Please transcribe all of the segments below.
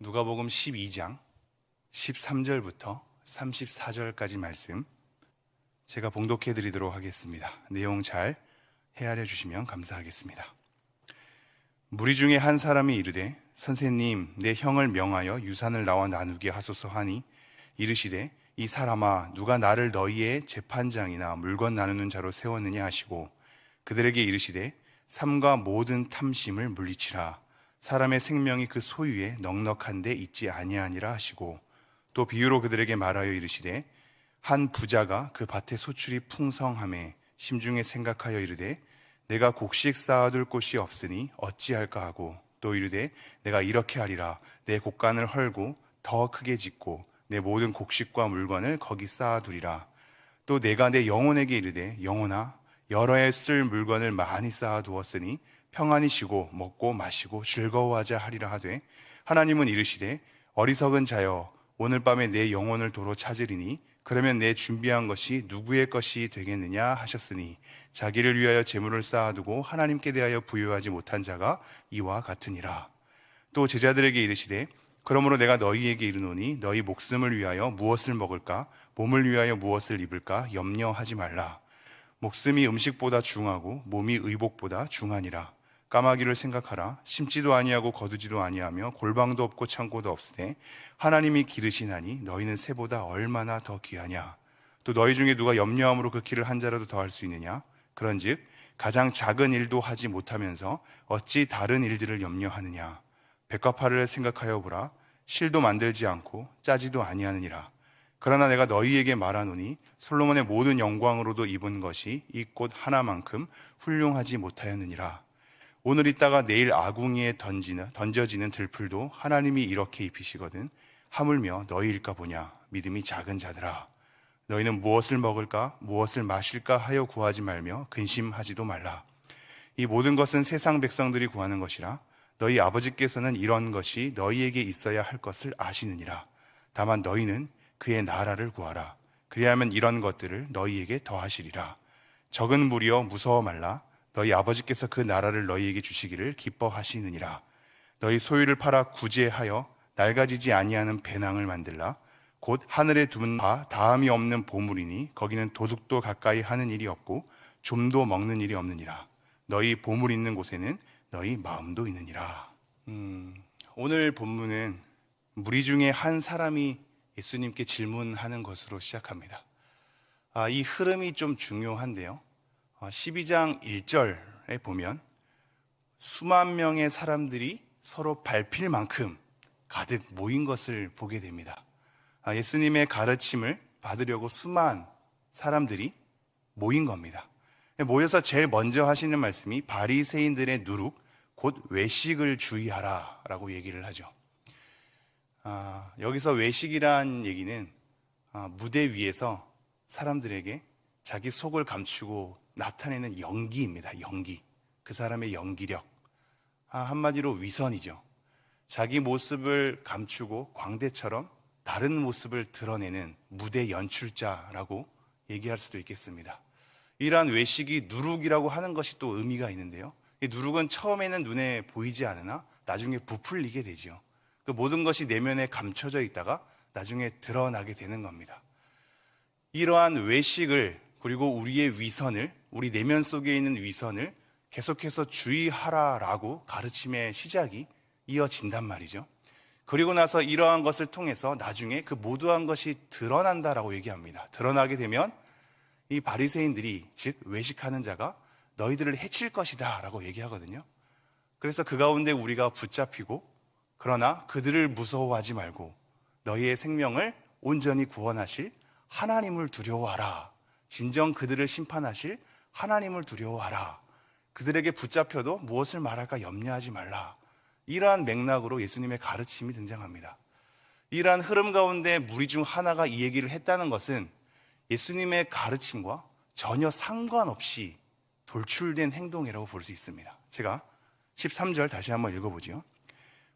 누가복음 12장 13절부터 34절까지 말씀 제가 봉독해 드리도록 하겠습니다. 내용 잘 헤아려 주시면 감사하겠습니다. 무리 중에 한 사람이 이르되 선생님 내 형을 명하여 유산을 나와 나누게 하소서 하니 이르시되 이 사람아 누가 나를 너희의 재판장이나 물건 나누는 자로 세웠느냐 하시고 그들에게 이르시되 삶과 모든 탐심을 물리치라. 사람의 생명이 그 소유에 넉넉한 데 있지 아니하니라 하시고 또 비유로 그들에게 말하여 이르시되 한 부자가 그 밭에 소출이 풍성하매 심중에 생각하여 이르되 내가 곡식 쌓아둘 곳이 없으니 어찌할까 하고 또 이르되 내가 이렇게 하리라. 내 곡간을 헐고 더 크게 짓고 내 모든 곡식과 물건을 거기 쌓아두리라. 또 내가 내 영혼에게 이르되 영혼아 여러 해 쓸 물건을 많이 쌓아두었으니 평안히 쉬고 먹고 마시고 즐거워하자 하리라 하되 하나님은 이르시되 어리석은 자여 오늘 밤에 내 영혼을 도로 찾으리니 그러면 내 준비한 것이 누구의 것이 되겠느냐 하셨으니 자기를 위하여 재물을 쌓아두고 하나님께 대하여 부유하지 못한 자가 이와 같으니라. 또 제자들에게 이르시되 그러므로 내가 너희에게 이르노니 너희 목숨을 위하여 무엇을 먹을까 몸을 위하여 무엇을 입을까 염려하지 말라. 목숨이 음식보다 중하고 몸이 의복보다 중하니라. 까마귀를 생각하라. 심지도 아니하고 거두지도 아니하며 골방도 없고 창고도 없으되 하나님이 기르시나니 너희는 새보다 얼마나 더 귀하냐. 또 너희 중에 누가 염려함으로 그 길을 한 자라도 더할 수 있느냐. 그런즉 가장 작은 일도 하지 못하면서 어찌 다른 일들을 염려하느냐. 백과 팔을 생각하여 보라. 실도 만들지 않고 짜지도 아니하느니라. 그러나 내가 너희에게 말하노니 솔로몬의 모든 영광으로도 입은 것이 이 꽃 하나만큼 훌륭하지 못하였느니라. 오늘 있다가 내일 아궁이에 던져지는 들풀도 하나님이 이렇게 입히시거든 하물며 너희일까 보냐. 믿음이 작은 자들아 너희는 무엇을 먹을까 무엇을 마실까 하여 구하지 말며 근심하지도 말라. 이 모든 것은 세상 백성들이 구하는 것이라. 너희 아버지께서는 이런 것이 너희에게 있어야 할 것을 아시느니라. 다만 너희는 그의 나라를 구하라. 그리하면 이런 것들을 너희에게 더하시리라. 적은 무리여 무서워 말라. 너희 아버지께서 그 나라를 너희에게 주시기를 기뻐하시느니라. 너희 소유를 팔아 구제하여 낡아지지 아니하는 배낭을 만들라. 곧 하늘에 둔 바 다함이 없는 보물이니 거기는 도둑도 가까이 하는 일이 없고 좀도 먹는 일이 없느니라. 너희 보물 있는 곳에는 너희 마음도 있느니라. 오늘 본문은 무리 중에 한 사람이 예수님께 질문하는 것으로 시작합니다. 이 흐름이 좀 중요한데요. 12장 1절에 보면 수만 명의 사람들이 서로 밟힐 만큼 가득 모인 것을 보게 됩니다. 예수님의 가르침을 받으려고 수만 사람들이 모인 겁니다. 모여서 제일 먼저 하시는 말씀이 바리새인들의 누룩 곧 외식을 주의하라 라고 얘기를 하죠. 여기서 외식이란 얘기는 무대 위에서 사람들에게 자기 속을 감추고 나타내는 연기입니다. 연기. 그 사람의 연기력. 한마디로 위선이죠. 자기 모습을 감추고 광대처럼 다른 모습을 드러내는 무대 연출자라고 얘기할 수도 있겠습니다. 이러한 외식이 누룩이라고 하는 것이 또 의미가 있는데요. 이 누룩은 처음에는 눈에 보이지 않으나 나중에 부풀리게 되죠. 그 모든 것이 내면에 감춰져 있다가 나중에 드러나게 되는 겁니다. 이러한 외식을 그리고 우리의 위선을 우리 내면 속에 있는 위선을 계속해서 주의하라라고 가르침의 시작이 이어진단 말이죠. 그리고 나서 이러한 것을 통해서 나중에 그 모두한 것이 드러난다라고 얘기합니다. 드러나게 되면 이 바리새인들이 즉 외식하는 자가 너희들을 해칠 것이다 라고 얘기하거든요. 그래서 그 가운데 우리가 붙잡히고 그러나 그들을 무서워하지 말고 너희의 생명을 온전히 구원하실 하나님을 두려워하라. 진정 그들을 심판하실 하나님을 두려워하라. 그들에게 붙잡혀도 무엇을 말할까 염려하지 말라. 이러한 맥락으로 예수님의 가르침이 등장합니다. 이러한 흐름 가운데 무리 중 하나가 이 얘기를 했다는 것은 예수님의 가르침과 전혀 상관없이 돌출된 행동이라고 볼 수 있습니다. 제가 13절 다시 한번 읽어보죠.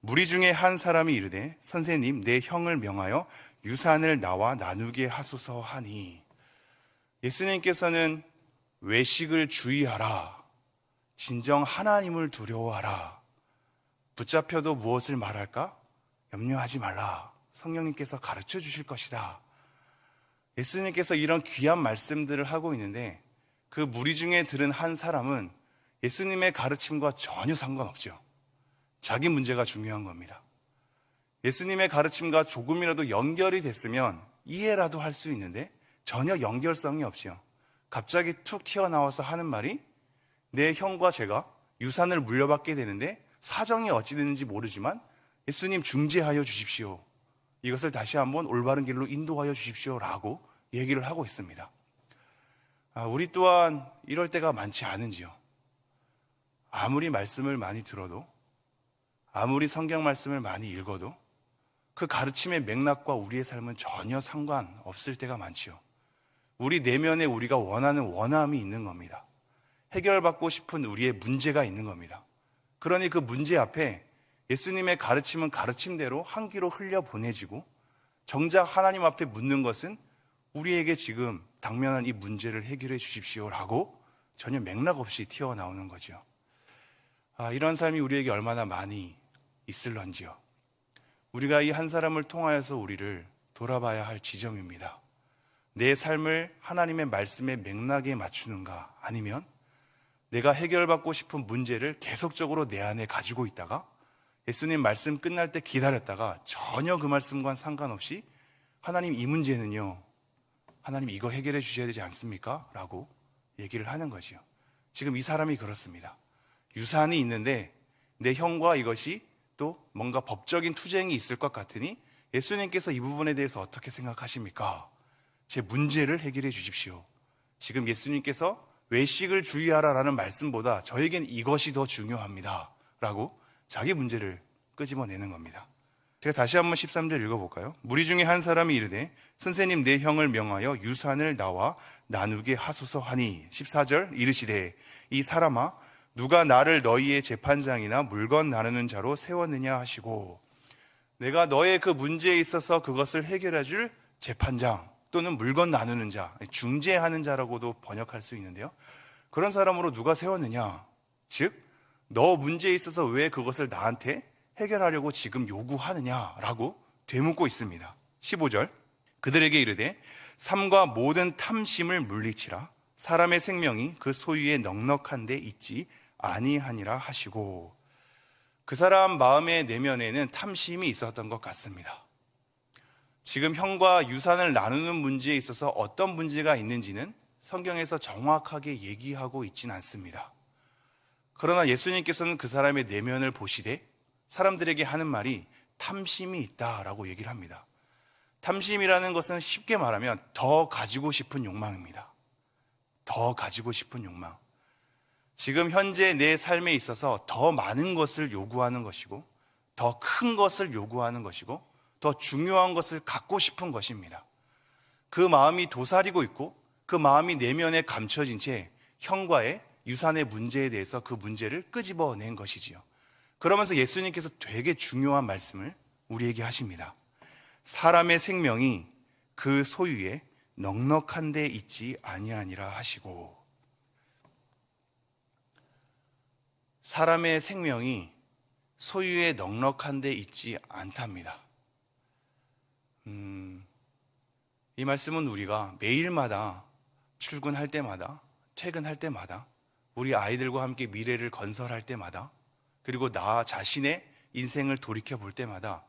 무리 중에 한 사람이 이르되 선생님 내 형을 명하여 유산을 나와 나누게 하소서 하니 예수님께서는 외식을 주의하라. 진정 하나님을 두려워하라. 붙잡혀도 무엇을 말할까? 염려하지 말라. 성령님께서 가르쳐 주실 것이다. 예수님께서 이런 귀한 말씀들을 하고 있는데 그 무리 중에 들은 한 사람은 예수님의 가르침과 전혀 상관없죠. 자기 문제가 중요한 겁니다. 예수님의 가르침과 조금이라도 연결이 됐으면 이해라도 할 수 있는데 전혀 연결성이 없이요. 갑자기 툭 튀어나와서 하는 말이 내 형과 제가 유산을 물려받게 되는데 사정이 어찌 되는지 모르지만 예수님 중재하여 주십시오. 이것을 다시 한번 올바른 길로 인도하여 주십시오라고 얘기를 하고 있습니다. 우리 또한 이럴 때가 많지 않은지요. 아무리 말씀을 많이 들어도, 아무리 성경 말씀을 많이 읽어도 그 가르침의 맥락과 우리의 삶은 전혀 상관없을 때가 많지요. 우리 내면에 우리가 원하는 원함이 있는 겁니다. 해결받고 싶은 우리의 문제가 있는 겁니다. 그러니 그 문제 앞에 예수님의 가르침은 가르침대로 한 귀로 흘려보내지고 정작 하나님 앞에 묻는 것은 우리에게 지금 당면한 이 문제를 해결해 주십시오라고 전혀 맥락 없이 튀어나오는 거죠. 이런 삶이 우리에게 얼마나 많이 있을런지요. 우리가 이 한 사람을 통하여서 우리를 돌아봐야 할 지점입니다. 내 삶을 하나님의 말씀의 맥락에 맞추는가, 아니면 내가 해결받고 싶은 문제를 계속적으로 내 안에 가지고 있다가 예수님 말씀 끝날 때 기다렸다가 전혀 그 말씀과는 상관없이 하나님 이 문제는요, 하나님 이거 해결해 주셔야 되지 않습니까? 라고 얘기를 하는 거지요. 지금 이 사람이 그렇습니다. 유산이 있는데 내 형과 이것이 또 뭔가 법적인 투쟁이 있을 것 같으니 예수님께서 이 부분에 대해서 어떻게 생각하십니까? 제 문제를 해결해 주십시오. 지금 예수님께서 외식을 주의하라라는 말씀보다 저에겐 이것이 더 중요합니다 라고 자기 문제를 끄집어내는 겁니다. 제가 다시 한번 13절 읽어볼까요? 무리 중에 한 사람이 이르되 선생님 내 형을 명하여 유산을 나와 나누게 하소서 하니 14절 이르시되 이 사람아 누가 나를 너희의 재판장이나 물건 나누는 자로 세웠느냐 하시고, 내가 너의 그 문제에 있어서 그것을 해결해 줄 재판장 또는 물건 나누는 자, 중재하는 자라고도 번역할 수 있는데요, 그런 사람으로 누가 세웠느냐, 즉 너 문제에 있어서 왜 그것을 나한테 해결하려고 지금 요구하느냐라고 되묻고 있습니다. 15절 그들에게 이르되 삶과 모든 탐심을 물리치라. 사람의 생명이 그 소유에 넉넉한 데 있지 아니하니라 하시고, 그 사람 마음의 내면에는 탐심이 있었던 것 같습니다. 지금 형과 유산을 나누는 문제에 있어서 어떤 문제가 있는지는 성경에서 정확하게 얘기하고 있지는 않습니다. 그러나 예수님께서는 그 사람의 내면을 보시되 사람들에게 하는 말이 탐심이 있다라고 얘기를 합니다. 탐심이라는 것은 쉽게 말하면 더 가지고 싶은 욕망입니다. 더 가지고 싶은 욕망. 지금 현재 내 삶에 있어서 더 많은 것을 요구하는 것이고, 더 큰 것을 요구하는 것이고, 더 중요한 것을 갖고 싶은 것입니다. 그 마음이 도사리고 있고 그 마음이 내면에 감춰진 채 형과의 유산의 문제에 대해서 그 문제를 끄집어낸 것이지요. 그러면서 예수님께서 되게 중요한 말씀을 우리에게 하십니다. 사람의 생명이 그 소유에 넉넉한 데 있지 아니하니라 하시고, 사람의 생명이 소유에 넉넉한 데 있지 않답니다. 이 말씀은 우리가 매일마다 출근할 때마다, 퇴근할 때마다, 우리 아이들과 함께 미래를 건설할 때마다, 그리고 나 자신의 인생을 돌이켜 볼 때마다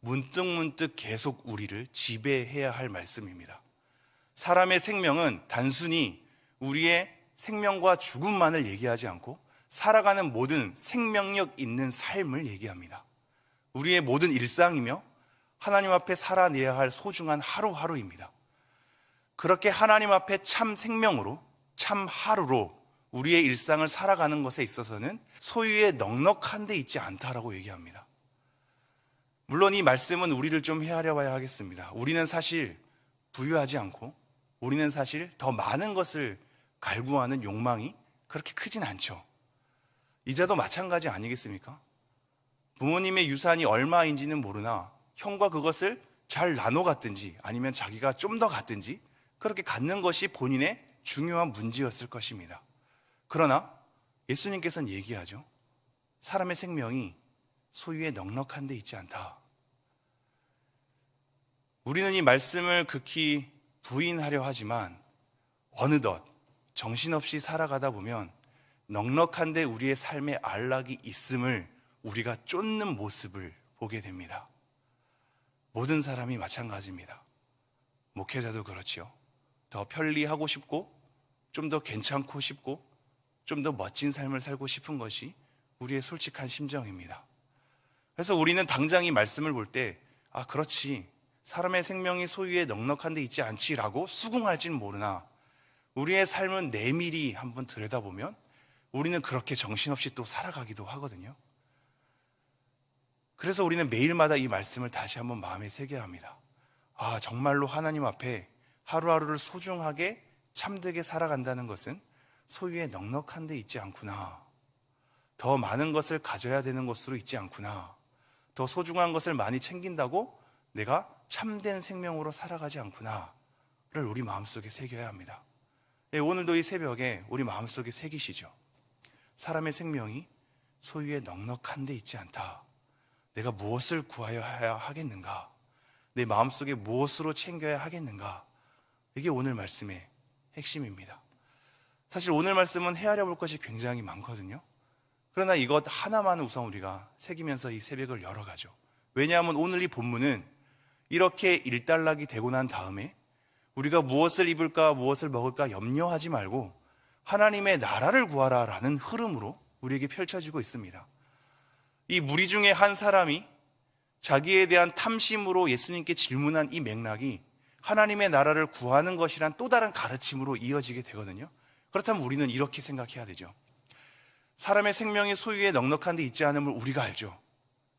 문득문득 계속 우리를 지배해야 할 말씀입니다. 사람의 생명은 단순히 우리의 생명과 죽음만을 얘기하지 않고 살아가는 모든 생명력 있는 삶을 얘기합니다. 우리의 모든 일상이며 하나님 앞에 살아내야 할 소중한 하루하루입니다. 그렇게 하나님 앞에 참 생명으로, 참 하루로 우리의 일상을 살아가는 것에 있어서는 소유에 넉넉한 데 있지 않다라고 얘기합니다. 물론 이 말씀은 우리를 좀 헤아려 봐야 하겠습니다. 우리는 사실 부유하지 않고, 우리는 사실 더 많은 것을 갈구하는 욕망이 그렇게 크진 않죠. 이자도 마찬가지 아니겠습니까? 부모님의 유산이 얼마인지는 모르나 형과 그것을 잘 나눠 갖든지 아니면 자기가 좀 더 갖든지 그렇게 갖는 것이 본인의 중요한 문제였을 것입니다. 그러나 예수님께서는 얘기하죠. 사람의 생명이 소유에 넉넉한 데 있지 않다. 우리는 이 말씀을 극히 부인하려 하지만 어느덧 정신없이 살아가다 보면 넉넉한데 우리의 삶에 안락이 있음을 우리가 쫓는 모습을 보게 됩니다. 모든 사람이 마찬가지입니다. 목회자도 그렇지요. 더 편리하고 싶고 좀 더 괜찮고 싶고 좀 더 멋진 삶을 살고 싶은 것이 우리의 솔직한 심정입니다. 그래서 우리는 당장 이 말씀을 볼 때 그렇지, 사람의 생명이 소유에 넉넉한 데 있지 않지라고 수긍할지는 모르나 우리의 삶은 내밀히 한번 들여다보면 우리는 그렇게 정신없이 또 살아가기도 하거든요. 그래서 우리는 매일마다 이 말씀을 다시 한번 마음에 새겨야 합니다. 정말로 하나님 앞에 하루하루를 소중하게 참되게 살아간다는 것은 소유에 넉넉한 데 있지 않구나. 더 많은 것을 가져야 되는 것으로 있지 않구나. 더 소중한 것을 많이 챙긴다고 내가 참된 생명으로 살아가지 않구나를 우리 마음속에 새겨야 합니다. 오늘도 이 새벽에 우리 마음속에 새기시죠. 사람의 생명이 소유에 넉넉한 데 있지 않다. 내가 무엇을 구하여야 하겠는가? 내 마음속에 무엇으로 챙겨야 하겠는가? 이게 오늘 말씀의 핵심입니다. 사실 오늘 말씀은 헤아려 볼 것이 굉장히 많거든요. 그러나 이것 하나만 우선 우리가 새기면서 이 새벽을 열어가죠. 왜냐하면 오늘 이 본문은 이렇게 일단락이 되고 난 다음에 우리가 무엇을 입을까 무엇을 먹을까 염려하지 말고 하나님의 나라를 구하라라는 흐름으로 우리에게 펼쳐지고 있습니다. 이 무리 중에 한 사람이 자기에 대한 탐심으로 예수님께 질문한 이 맥락이 하나님의 나라를 구하는 것이란 또 다른 가르침으로 이어지게 되거든요. 그렇다면 우리는 이렇게 생각해야 되죠. 사람의 생명이 소유에 넉넉한 데 있지 않음을 우리가 알죠.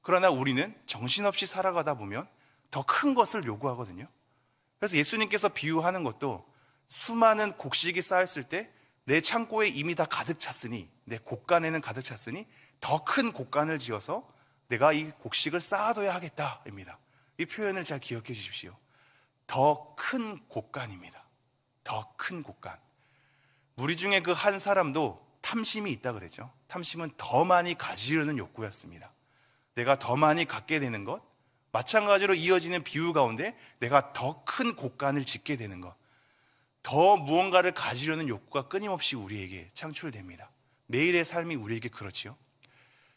그러나 우리는 정신없이 살아가다 보면 더 큰 것을 요구하거든요. 그래서 예수님께서 비유하는 것도 수많은 곡식이 쌓였을 때 내 창고에 이미 다 가득 찼으니, 내 곡간에는 가득 찼으니 더 큰 곡간을 지어서 내가 이 곡식을 쌓아둬야 하겠다입니다. 이 표현을 잘 기억해 주십시오. 더 큰 곡간입니다. 더 큰 곡간. 무리 중에 그 한 사람도 탐심이 있다 그랬죠. 탐심은 더 많이 가지려는 욕구였습니다. 내가 더 많이 갖게 되는 것, 마찬가지로 이어지는 비유 가운데 내가 더 큰 곡간을 짓게 되는 것, 더 무언가를 가지려는 욕구가 끊임없이 우리에게 창출됩니다. 매일의 삶이 우리에게 그렇지요.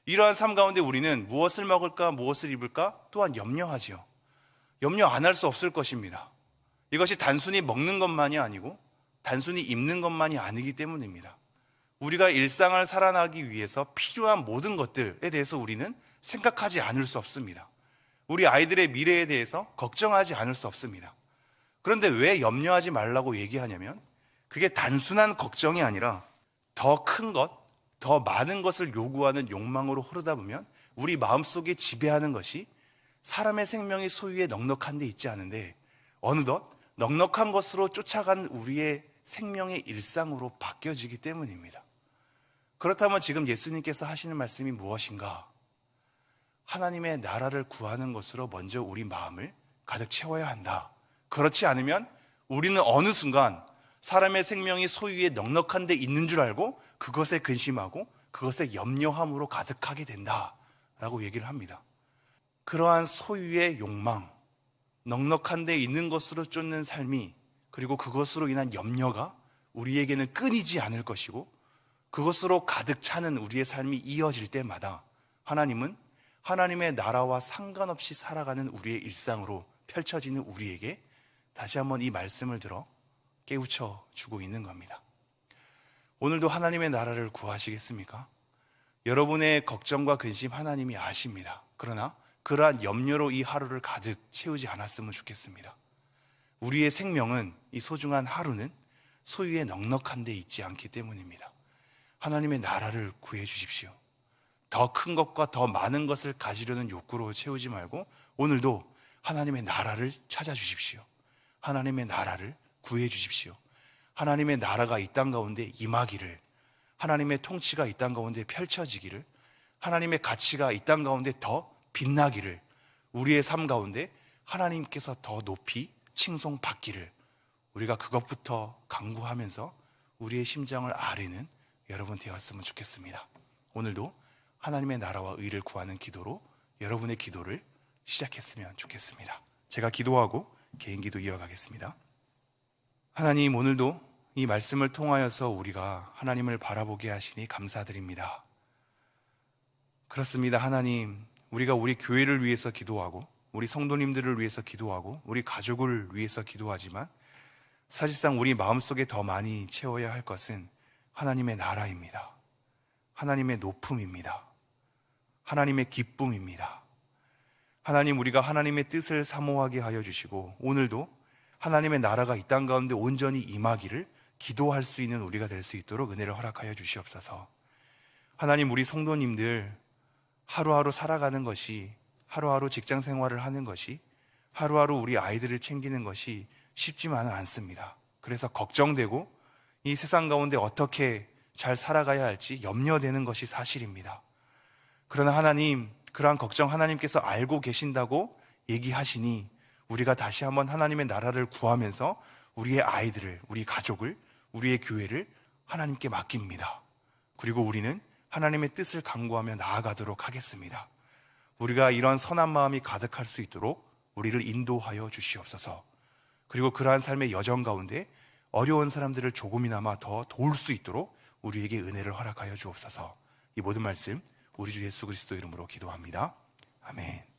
이러한 삶 가운데 우리는 무엇을 먹을까 무엇을 입을까 또한 염려하지요. 염려 안 할 수 없을 것입니다. 이것이 단순히 먹는 것만이 아니고 단순히 입는 것만이 아니기 때문입니다. 우리가 일상을 살아나기 위해서 필요한 모든 것들에 대해서 우리는 생각하지 않을 수 없습니다. 우리 아이들의 미래에 대해서 걱정하지 않을 수 없습니다. 그런데 왜 염려하지 말라고 얘기하냐면 그게 단순한 걱정이 아니라 더 큰 것, 더 많은 것을 요구하는 욕망으로 흐르다 보면 우리 마음속에 지배하는 것이 사람의 생명이 소유에 넉넉한 데 있지 않은데 어느덧 넉넉한 것으로 쫓아간 우리의 생명의 일상으로 바뀌어지기 때문입니다. 그렇다면 지금 예수님께서 하시는 말씀이 무엇인가? 하나님의 나라를 구하는 것으로 먼저 우리 마음을 가득 채워야 한다. 그렇지 않으면 우리는 어느 순간 사람의 생명이 소유에 넉넉한 데 있는 줄 알고 그것에 근심하고 그것에 염려함으로 가득하게 된다라고 얘기를 합니다. 그러한 소유의 욕망, 넉넉한 데 있는 것으로 쫓는 삶이, 그리고 그것으로 인한 염려가 우리에게는 끊이지 않을 것이고 그것으로 가득 차는 우리의 삶이 이어질 때마다 하나님은 하나님의 나라와 상관없이 살아가는 우리의 일상으로 펼쳐지는 우리에게 다시 한번 이 말씀을 들어 깨우쳐 주고 있는 겁니다. 오늘도 하나님의 나라를 구하시겠습니까? 여러분의 걱정과 근심 하나님이 아십니다. 그러나 그러한 염려로 이 하루를 가득 채우지 않았으면 좋겠습니다. 우리의 생명은, 이 소중한 하루는 소유에 넉넉한 데 있지 않기 때문입니다. 하나님의 나라를 구해 주십시오. 더 큰 것과 더 많은 것을 가지려는 욕구로 채우지 말고 오늘도 하나님의 나라를 찾아 주십시오. 하나님의 나라를 구해 주십시오. 하나님의 나라가 이 땅 가운데 임하기를, 하나님의 통치가 이 땅 가운데 펼쳐지기를, 하나님의 가치가 이 땅 가운데 더 빛나기를, 우리의 삶 가운데 하나님께서 더 높이 칭송받기를 우리가 그것부터 강구하면서 우리의 심장을 아뢰는 여러분 되었으면 좋겠습니다. 오늘도 하나님의 나라와 의를 구하는 기도로 여러분의 기도를 시작했으면 좋겠습니다. 제가 기도하고 개인 기도 이어가겠습니다. 하나님, 오늘도 이 말씀을 통하여서 우리가 하나님을 바라보게 하시니 감사드립니다. 그렇습니다. 하나님, 우리가 우리 교회를 위해서 기도하고 우리 성도님들을 위해서 기도하고 우리 가족을 위해서 기도하지만 사실상 우리 마음속에 더 많이 채워야 할 것은 하나님의 나라입니다. 하나님의 높음입니다. 하나님의 기쁨입니다. 하나님, 우리가 하나님의 뜻을 사모하게 하여 주시고 오늘도 하나님의 나라가 이 땅 가운데 온전히 임하기를 기도할 수 있는 우리가 될 수 있도록 은혜를 허락하여 주시옵소서. 하나님, 우리 성도님들 하루하루 살아가는 것이, 하루하루 직장 생활을 하는 것이, 하루하루 우리 아이들을 챙기는 것이 쉽지만은 않습니다. 그래서 걱정되고 이 세상 가운데 어떻게 잘 살아가야 할지 염려되는 것이 사실입니다. 그러나 하나님, 그러한 걱정 하나님께서 알고 계신다고 얘기하시니 우리가 다시 한번 하나님의 나라를 구하면서 우리의 아이들을, 우리 가족을, 우리의 교회를 하나님께 맡깁니다. 그리고 우리는 하나님의 뜻을 강구하며 나아가도록 하겠습니다. 우리가 이런 선한 마음이 가득할 수 있도록 우리를 인도하여 주시옵소서. 그리고 그러한 삶의 여정 가운데 어려운 사람들을 조금이나마 더 도울 수 있도록 우리에게 은혜를 허락하여 주옵소서. 이 모든 말씀 우리 주 예수 그리스도 이름으로 기도합니다. 아멘.